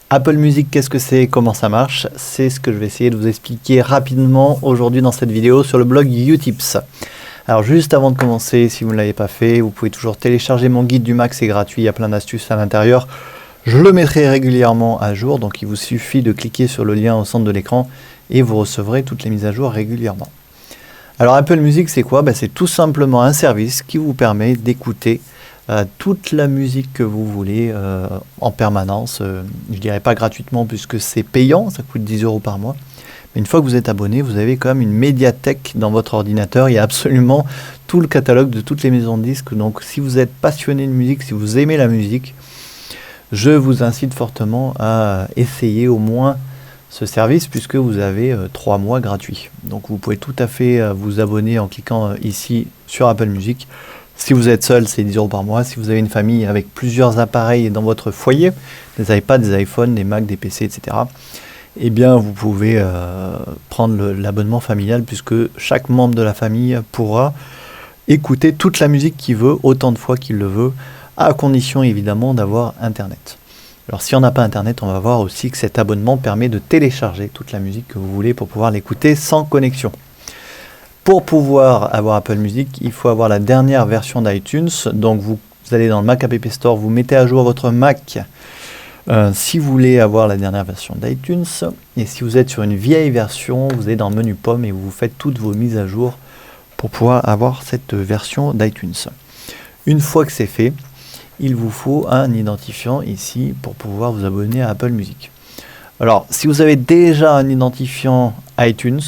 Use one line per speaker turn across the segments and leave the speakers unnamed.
Apple Music, qu'est-ce que c'est? Comment ça marche? C'est ce que je vais essayer de vous expliquer rapidement aujourd'hui dans cette vidéo sur le blog Utips. Alors juste avant de commencer, si vous ne l'avez pas fait, vous pouvez toujours télécharger mon guide du Mac, c'est gratuit, il y a plein d'astuces à l'intérieur. Je le mettrai régulièrement à jour, donc il vous suffit de cliquer sur le lien au centre de l'écran et vous recevrez toutes les mises à jour régulièrement. Alors Apple Music, c'est quoi? C'est tout simplement un service qui vous permet d'écouter toute la musique que vous voulez en permanence. Je dirais pas gratuitement puisque c'est payant, ça coûte 10 € par mois. Mais une fois que vous êtes abonné, vous avez quand même une médiathèque dans votre ordinateur. Il y a absolument tout le catalogue de toutes les maisons de disques. Donc si vous êtes passionné de musique, si vous aimez la musique, je vous incite fortement à essayer au moins ce service puisque vous avez 3 mois gratuits. Donc vous pouvez tout à fait vous abonner en cliquant ici sur Apple Music. Si vous êtes seul, c'est 10 € par mois. Si vous avez une famille avec plusieurs appareils dans votre foyer, des iPads, des iPhones, des Macs, des PC, etc., eh bien, vous pouvez prendre l'abonnement familial puisque chaque membre de la famille pourra écouter toute la musique qu'il veut, autant de fois qu'il le veut, à condition évidemment d'avoir Internet. Alors si on n'a pas Internet, on va voir aussi que cet abonnement permet de télécharger toute la musique que vous voulez pour pouvoir l'écouter sans connexion. Pour pouvoir avoir Apple Music, il faut avoir la dernière version d'iTunes. Donc vous allez dans le Mac App Store, vous mettez à jour votre Mac si vous voulez avoir la dernière version d'iTunes. Et si vous êtes sur une vieille version, vous allez dans le menu Pomme et vous faites toutes vos mises à jour pour pouvoir avoir cette version d'iTunes. Une fois que c'est fait, il vous faut un identifiant ici pour pouvoir vous abonner à Apple Music. Alors, si vous avez déjà un identifiant iTunes,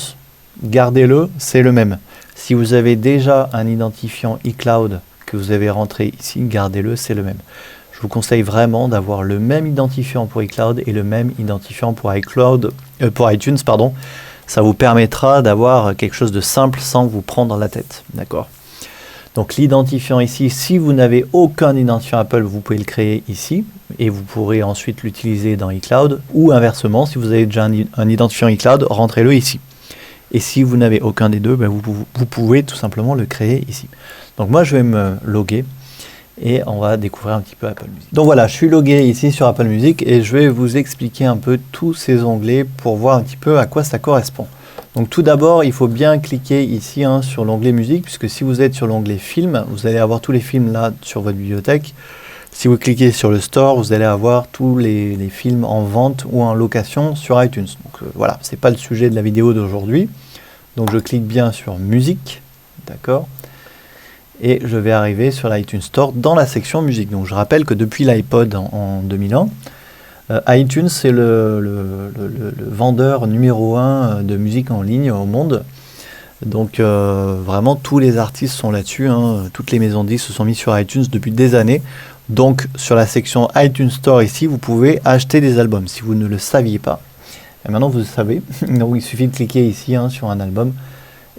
gardez-le, c'est le même. Si vous avez déjà un identifiant iCloud que vous avez rentré ici, gardez-le, c'est le même. Je vous conseille vraiment d'avoir le même identifiant pour iCloud et le même identifiant pour iTunes, pardon. Ça vous permettra d'avoir quelque chose de simple sans vous prendre la tête, d'accord? Donc l'identifiant ici, si vous n'avez aucun identifiant Apple, vous pouvez le créer ici et vous pourrez ensuite l'utiliser dans iCloud ou inversement, si vous avez déjà un identifiant iCloud, rentrez-le ici. Et si vous n'avez aucun des deux, vous pouvez tout simplement le créer ici. Donc moi je vais me loguer et on va découvrir un petit peu Apple Music. Donc voilà, je suis logué ici sur Apple Music et je vais vous expliquer un peu tous ces onglets pour voir un petit peu à quoi ça correspond. Donc tout d'abord, il faut bien cliquer ici sur l'onglet musique, puisque si vous êtes sur l'onglet film, vous allez avoir tous les films là sur votre bibliothèque. Si vous cliquez sur le store, vous allez avoir tous les films en vente ou en location sur iTunes. Donc voilà, c'est pas le sujet de la vidéo d'aujourd'hui. Donc je clique bien sur musique, d'accord, et je vais arriver sur l'iTunes Store dans la section musique. Donc je rappelle que depuis l'iPod en 2001, iTunes, c'est le vendeur numéro 1 de musique en ligne au monde. Donc vraiment, tous les artistes sont là-dessus. Toutes les maisons de disques se sont mises sur iTunes depuis des années. Donc sur la section iTunes Store ici, vous pouvez acheter des albums si vous ne le saviez pas. Et maintenant, vous le savez. Donc il suffit de cliquer ici sur un album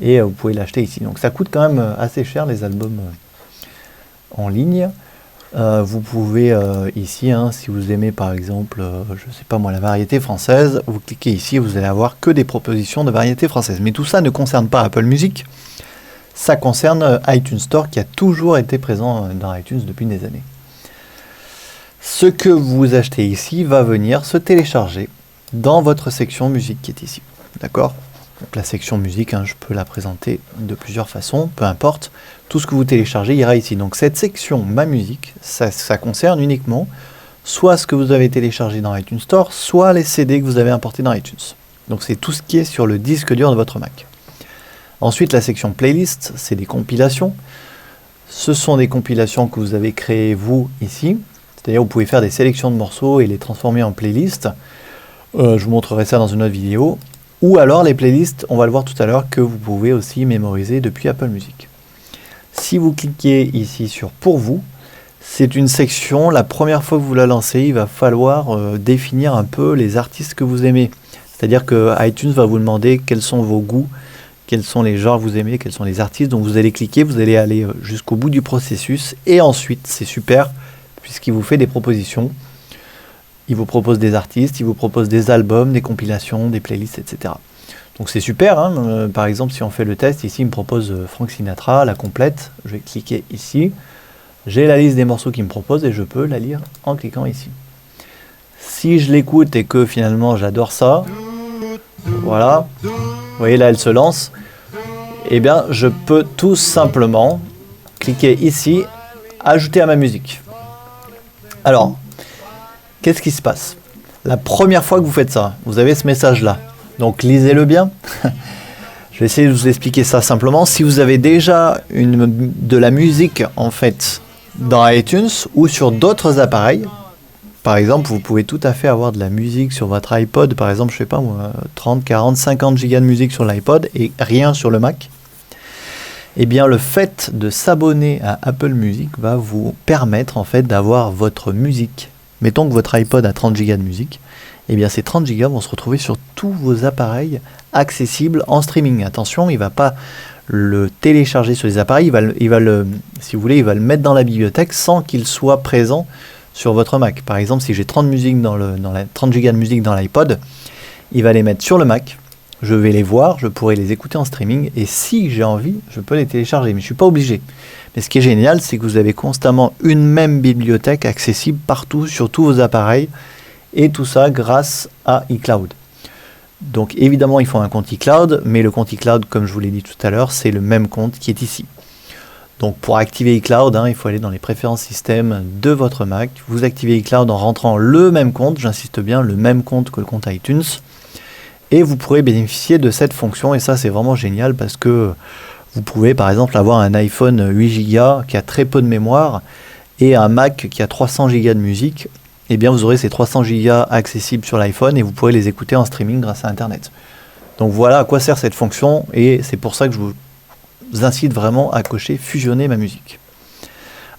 et vous pouvez l'acheter ici. Donc ça coûte quand même assez cher les albums en ligne. Vous pouvez ici, si vous aimez par exemple, je sais pas moi, la variété française, vous cliquez ici et vous allez avoir que des propositions de variété française. Mais tout ça ne concerne pas Apple Music, ça concerne iTunes Store qui a toujours été présent dans iTunes depuis des années. Ce que vous achetez ici va venir se télécharger dans votre section musique qui est ici, d'accord? Donc la section musique, je peux la présenter de plusieurs façons, peu importe. Tout ce que vous téléchargez ira ici. Donc cette section Ma musique, ça concerne uniquement soit ce que vous avez téléchargé dans iTunes Store, soit les CD que vous avez importés dans iTunes. Donc c'est tout ce qui est sur le disque dur de votre Mac. Ensuite, la section playlist, c'est des compilations. Ce sont des compilations que vous avez créées vous ici. C'est-à-dire vous pouvez faire des sélections de morceaux et les transformer en playlist. Je vous montrerai ça dans une autre vidéo. Ou alors les playlists, on va le voir tout à l'heure, que vous pouvez aussi mémoriser depuis Apple Music. Si vous cliquez ici sur Pour vous, c'est une section, la première fois que vous la lancez, il va falloir définir un peu les artistes que vous aimez. C'est-à-dire que iTunes va vous demander quels sont vos goûts, quels sont les genres que vous aimez, quels sont les artistes. Donc vous allez cliquer, vous allez aller jusqu'au bout du processus. Et ensuite, c'est super, puisqu'il vous fait des propositions. Il vous propose des artistes, il vous propose des albums, des compilations, des playlists, etc. Donc c'est super, par exemple si on fait le test, ici il me propose Frank Sinatra, la complète, je vais cliquer ici, j'ai la liste des morceaux qu'il me propose et je peux la lire en cliquant ici. Si je l'écoute et que finalement j'adore ça, voilà, vous voyez là elle se lance, et bien je peux tout simplement cliquer ici, ajouter à ma musique. Alors, qu'est-ce qui se passe? La première fois que vous faites ça, vous avez ce message là, donc lisez-le bien. Je vais essayer de vous expliquer ça simplement. Si vous avez déjà de la musique en fait dans iTunes ou sur d'autres appareils, par exemple, vous pouvez tout à fait avoir de la musique sur votre iPod, par exemple, je sais pas moi, 30, 40, 50 gigas de musique sur l'iPod et rien sur le Mac. Eh bien, le fait de s'abonner à Apple Music va vous permettre en fait d'avoir votre musique. Mettons que votre iPod a 30 gigas de musique, eh bien ces 30 gigas vont se retrouver sur tous vos appareils accessibles en streaming. Attention, il ne va pas le télécharger sur les appareils, si vous voulez, il va le mettre dans la bibliothèque sans qu'il soit présent sur votre Mac. Par exemple, si j'ai 30 gigas de musique dans l'iPod, il va les mettre sur le Mac, je vais les voir, je pourrai les écouter en streaming, et si j'ai envie, je peux les télécharger, mais je ne suis pas obligé. Mais ce qui est génial, c'est que vous avez constamment une même bibliothèque accessible partout, sur tous vos appareils, et tout ça grâce à iCloud. Donc évidemment, il faut un compte iCloud, mais le compte iCloud, comme je vous l'ai dit tout à l'heure, c'est le même compte qui est ici. Donc pour activer iCloud, il faut aller dans les préférences système de votre Mac. Vous activez iCloud en rentrant le même compte, j'insiste bien, le même compte que le compte iTunes. Et vous pourrez bénéficier de cette fonction, et ça c'est vraiment génial parce que vous pouvez par exemple avoir un iPhone 8 Go qui a très peu de mémoire et un Mac qui a 300 Go de musique. Et bien vous aurez ces 300 Go accessibles sur l'iPhone et vous pourrez les écouter en streaming grâce à Internet. Donc voilà à quoi sert cette fonction, et c'est pour ça que je vous incite vraiment à cocher fusionner ma musique.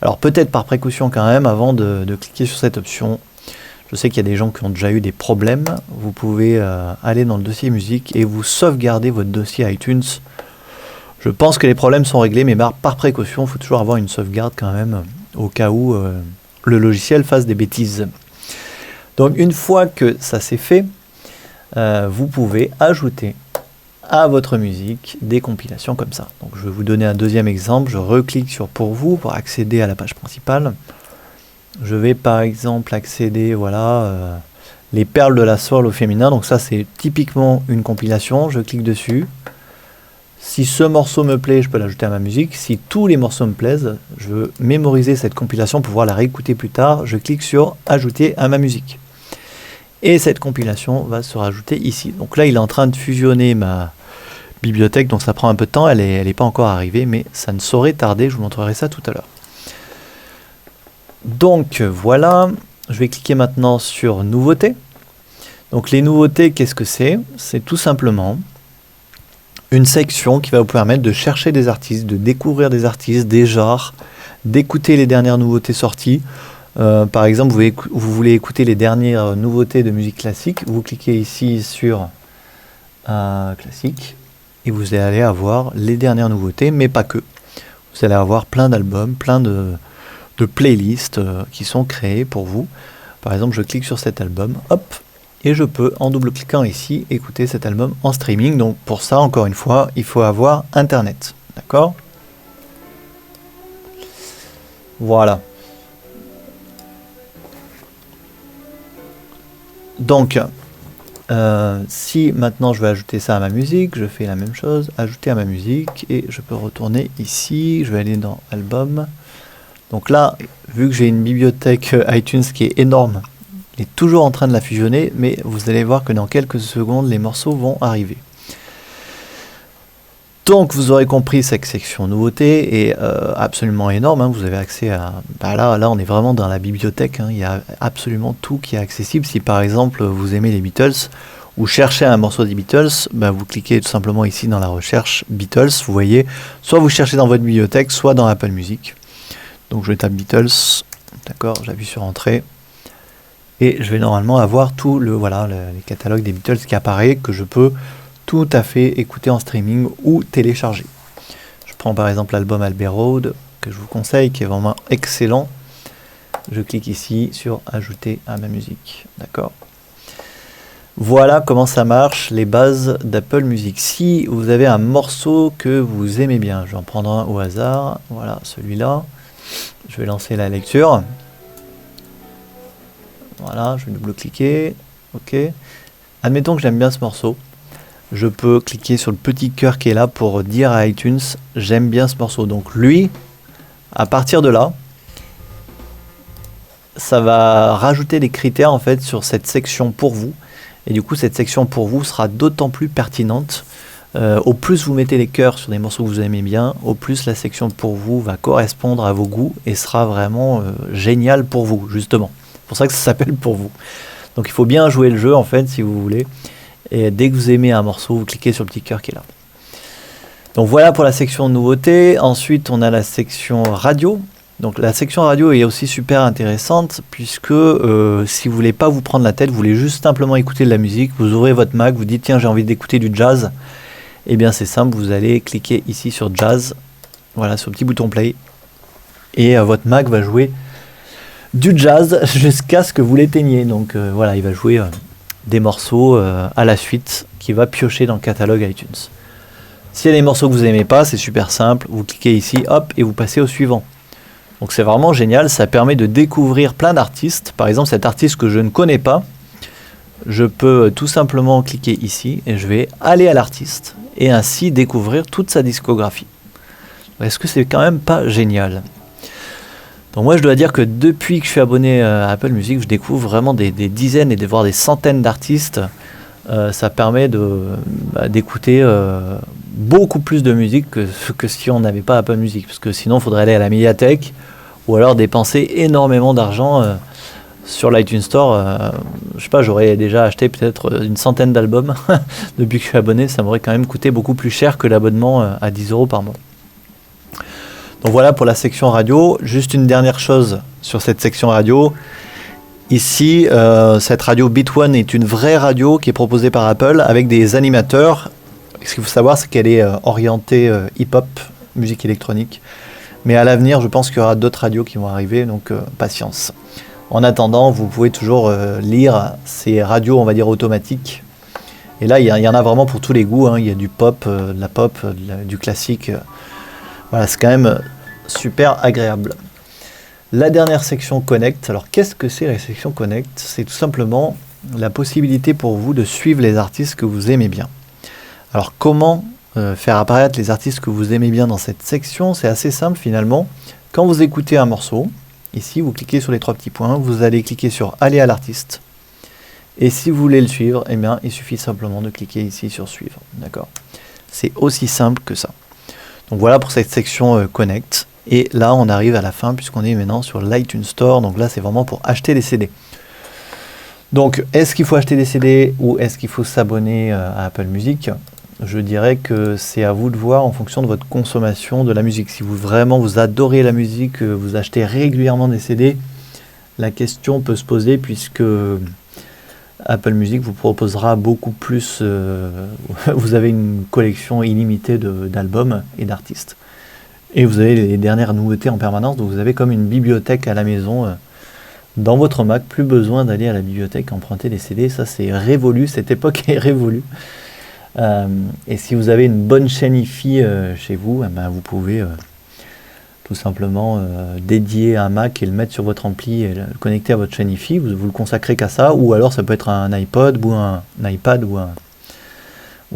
Alors peut-être par précaution quand même, avant de cliquer sur cette option, je sais qu'il y a des gens qui ont déjà eu des problèmes, vous pouvez aller dans le dossier musique et vous sauvegarder votre dossier iTunes. Je pense que les problèmes sont réglés, mais par précaution, il faut toujours avoir une sauvegarde quand même, au cas où le logiciel fasse des bêtises. Donc une fois que ça c'est fait, vous pouvez ajouter à votre musique des compilations comme ça. Donc je vais vous donner un deuxième exemple. Je reclique sur pour vous pour accéder à la page principale. Je vais par exemple accéder, voilà, les perles de la soul au féminin. Donc ça c'est typiquement une compilation. Je clique dessus. Si ce morceau me plaît, je peux l'ajouter à ma musique. Si tous les morceaux me plaisent, je veux mémoriser cette compilation pour pouvoir la réécouter plus tard. Je clique sur ajouter à ma musique. Et cette compilation va se rajouter ici. Donc là il est en train de fusionner ma bibliothèque, donc ça prend un peu de temps, elle est pas encore arrivée, mais ça ne saurait tarder, je vous montrerai ça tout à l'heure. Donc voilà, je vais cliquer maintenant sur nouveautés. Donc les nouveautés, qu'est-ce que c'est? C'est tout simplement une section qui va vous permettre de chercher des artistes, de découvrir des artistes, des genres, d'écouter les dernières nouveautés sorties. Par exemple, vous voulez écouter les dernières nouveautés de musique classique, vous cliquez ici sur classique, et vous allez avoir les dernières nouveautés, mais pas que. Vous allez avoir plein d'albums, plein de playlists qui sont créées pour vous. Par exemple, je clique sur cet album, hop, et je peux, en double-cliquant ici, écouter cet album en streaming. Donc pour ça, encore une fois, il faut avoir Internet. D'accord? Voilà. Donc, si maintenant je vais ajouter ça à ma musique, je fais la même chose, ajouter à ma musique, et je peux retourner ici, je vais aller dans album. Donc là, vu que j'ai une bibliothèque iTunes qui est énorme, il est toujours en train de la fusionner, mais vous allez voir que dans quelques secondes, les morceaux vont arriver. Donc vous aurez compris, cette section nouveautés est absolument énorme, vous avez accès à... là on est vraiment dans la bibliothèque, il y a absolument tout qui est accessible. Si par exemple vous aimez les Beatles, ou cherchez un morceau des Beatles, vous cliquez tout simplement ici dans la recherche Beatles, vous voyez, soit vous cherchez dans votre bibliothèque, soit dans Apple Music. Donc je tape Beatles, d'accord, j'appuie sur Entrée, et je vais normalement avoir tout les catalogues des Beatles qui apparaît, que je peux tout à fait écouter en streaming ou télécharger. Je prends par exemple l'album Abbey Road, que je vous conseille, qui est vraiment excellent. Je clique ici sur ajouter à ma musique, d'accord. Voilà comment ça marche, les bases d'Apple Music. Si vous avez un morceau que vous aimez bien, je vais en prendre un au hasard, voilà celui-là, je vais lancer la lecture. Voilà, je vais double-cliquer. OK. Admettons que j'aime bien ce morceau. Je peux cliquer sur le petit cœur qui est là pour dire à iTunes j'aime bien ce morceau. Donc lui, à partir de là, ça va rajouter des critères en fait sur cette section pour vous. Et du coup, cette section pour vous sera d'autant plus pertinente. Au plus vous mettez les cœurs sur des morceaux que vous aimez bien, au plus la section pour vous va correspondre à vos goûts et sera vraiment géniale pour vous, justement. C'est pour ça que ça s'appelle pour vous. Donc il faut bien jouer le jeu en fait, si vous voulez. Et dès que vous aimez un morceau, vous cliquez sur le petit cœur qui est là. Donc voilà pour la section nouveautés. Ensuite, on a la section radio. Donc la section radio est aussi super intéressante puisque si vous voulez pas vous prendre la tête, vous voulez juste simplement écouter de la musique, vous ouvrez votre Mac, vous dites tiens j'ai envie d'écouter du jazz. Eh bien c'est simple, vous allez cliquer ici sur jazz, voilà sur le petit bouton play et votre Mac va jouer du jazz jusqu'à ce que vous l'éteigniez. Donc voilà, il va jouer des morceaux à la suite qui va piocher dans le catalogue iTunes. S'il y a des morceaux que vous n'aimez pas, c'est super simple, vous cliquez ici, hop, et vous passez au suivant. Donc c'est vraiment génial, ça permet de découvrir plein d'artistes. Par exemple, cet artiste que je ne connais pas, je peux tout simplement cliquer ici et je vais aller à l'artiste et ainsi découvrir toute sa discographie. Est-ce que c'est quand même pas génial ? Donc moi je dois dire que depuis que je suis abonné à Apple Music, je découvre vraiment des dizaines et voire des centaines d'artistes. Ça permet d'écouter beaucoup plus de musique que si on n'avait pas Apple Music, parce que sinon il faudrait aller à la médiathèque ou alors dépenser énormément d'argent sur l'iTunes Store. Je sais pas, j'aurais déjà acheté peut-être une centaine d'albums depuis que je suis abonné, ça m'aurait quand même coûté beaucoup plus cher que l'abonnement à 10 € par mois. Donc voilà pour la section radio. Juste une dernière chose sur cette section radio. Ici, cette radio Beat One est une vraie radio qui est proposée par Apple avec des animateurs. Ce qu'il faut savoir, c'est qu'elle est orientée hip-hop, musique électronique. Mais à l'avenir, je pense qu'il y aura d'autres radios qui vont arriver, donc patience. En attendant, vous pouvez toujours lire ces radios, on va dire, automatiques. Et là, il y en a vraiment pour tous les goûts, hein. Il y a du pop, de la pop, du classique. Voilà, c'est quand même super agréable. La dernière section Connect. Alors, qu'est-ce que c'est la section Connect ? C'est tout simplement la possibilité pour vous de suivre les artistes que vous aimez bien. Alors, comment faire apparaître les artistes que vous aimez bien dans cette section ? C'est assez simple finalement. Quand vous écoutez un morceau, ici, vous cliquez sur les 3 petits points, vous allez cliquer sur Aller à l'artiste. Et si vous voulez le suivre, eh bien, il suffit simplement de cliquer ici sur Suivre. D'accord ? C'est aussi simple que ça. Donc voilà pour cette section Connect. Et là, on arrive à la fin puisqu'on est maintenant sur l'iTunes Store. Donc là, c'est vraiment pour acheter des CD. Donc, est-ce qu'il faut acheter des CD ou est-ce qu'il faut s'abonner à Apple Music ? Je dirais que c'est à vous de voir en fonction de votre consommation de la musique. Si vous vraiment vous adorez la musique, vous achetez régulièrement des CD, la question peut se poser puisque Apple Music vous proposera beaucoup plus. Vous avez une collection illimitée d'albums et d'artistes. Et vous avez les dernières nouveautés en permanence, donc vous avez comme une bibliothèque à la maison dans votre Mac. Plus besoin d'aller à la bibliothèque emprunter des CD, ça c'est révolu, cette époque est révolue. Et si vous avez une bonne chaîne Hi-Fi chez vous, ben vous pouvez tout simplement dédier un Mac et le mettre sur votre ampli et le connecter à votre chaîne Hi-Fi. Vous le consacrez qu'à ça, ou alors ça peut être un iPod ou un iPad ou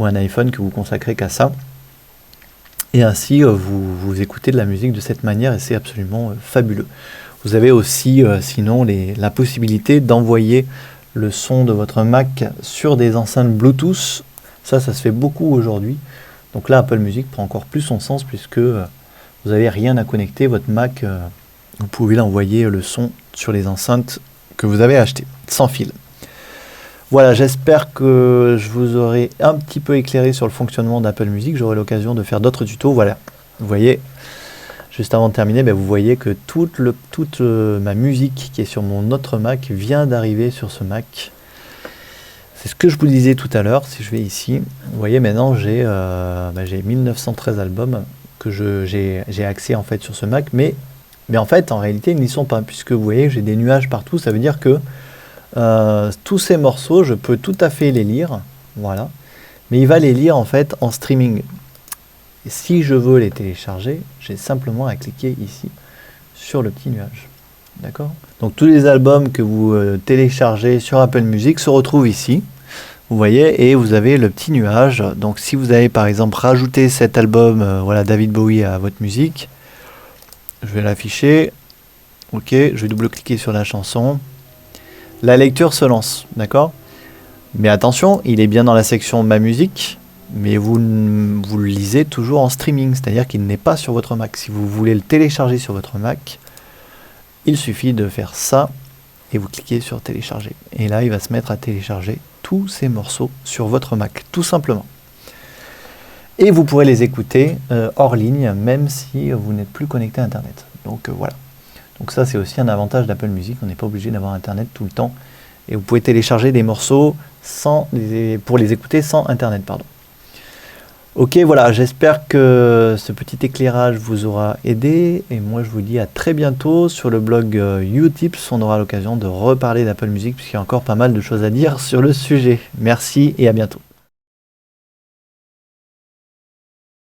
un iPhone que vous consacrez qu'à ça. Et ainsi, vous écoutez de la musique de cette manière et c'est absolument fabuleux. Vous avez aussi, sinon, la possibilité d'envoyer le son de votre Mac sur des enceintes Bluetooth. Ça se fait beaucoup aujourd'hui. Donc là, Apple Music prend encore plus son sens puisque vous n'avez rien à connecter. Votre Mac, vous pouvez l'envoyer le son sur les enceintes que vous avez achetées, sans fil. Voilà, j'espère que je vous aurai un petit peu éclairé sur le fonctionnement d'Apple Music. J'aurai l'occasion de faire d'autres tutos. Voilà, vous voyez, juste avant de terminer, vous voyez que toute ma musique qui est sur mon autre Mac vient d'arriver sur ce Mac. C'est ce que je vous disais tout à l'heure. Si je vais ici, vous voyez maintenant j'ai 1913 albums que j'ai accès en fait sur ce Mac. Mais en fait, en réalité, ils n'y sont pas. Puisque vous voyez, j'ai des nuages partout. Ça veut dire que tous ces morceaux, je peux tout à fait les lire, voilà, mais il va les lire en fait en streaming. Et si je veux les télécharger, j'ai simplement à cliquer ici sur le petit nuage. D'accord? Donc tous les albums que vous téléchargez sur Apple Music se retrouvent ici. Vous voyez, et vous avez le petit nuage. Donc si vous avez par exemple rajouté cet album, voilà, David Bowie à votre musique, je vais l'afficher. Ok, je vais double-cliquer sur la chanson. La lecture se lance, d'accord? Mais attention, il est bien dans la section Ma musique, mais vous le lisez toujours en streaming, c'est-à-dire qu'il n'est pas sur votre Mac. Si vous voulez le télécharger sur votre Mac, il suffit de faire ça et vous cliquez sur télécharger. Et là, il va se mettre à télécharger tous ces morceaux sur votre Mac, tout simplement. Et vous pourrez les écouter hors ligne, même si vous n'êtes plus connecté à Internet. Donc voilà. Donc ça, c'est aussi un avantage d'Apple Music. On n'est pas obligé d'avoir Internet tout le temps. Et vous pouvez télécharger des morceaux pour les écouter sans Internet, pardon. Ok, voilà, j'espère que ce petit éclairage vous aura aidé. Et moi, je vous dis à très bientôt sur le blog Utips. On aura l'occasion de reparler d'Apple Music, puisqu'il y a encore pas mal de choses à dire sur le sujet. Merci et à bientôt.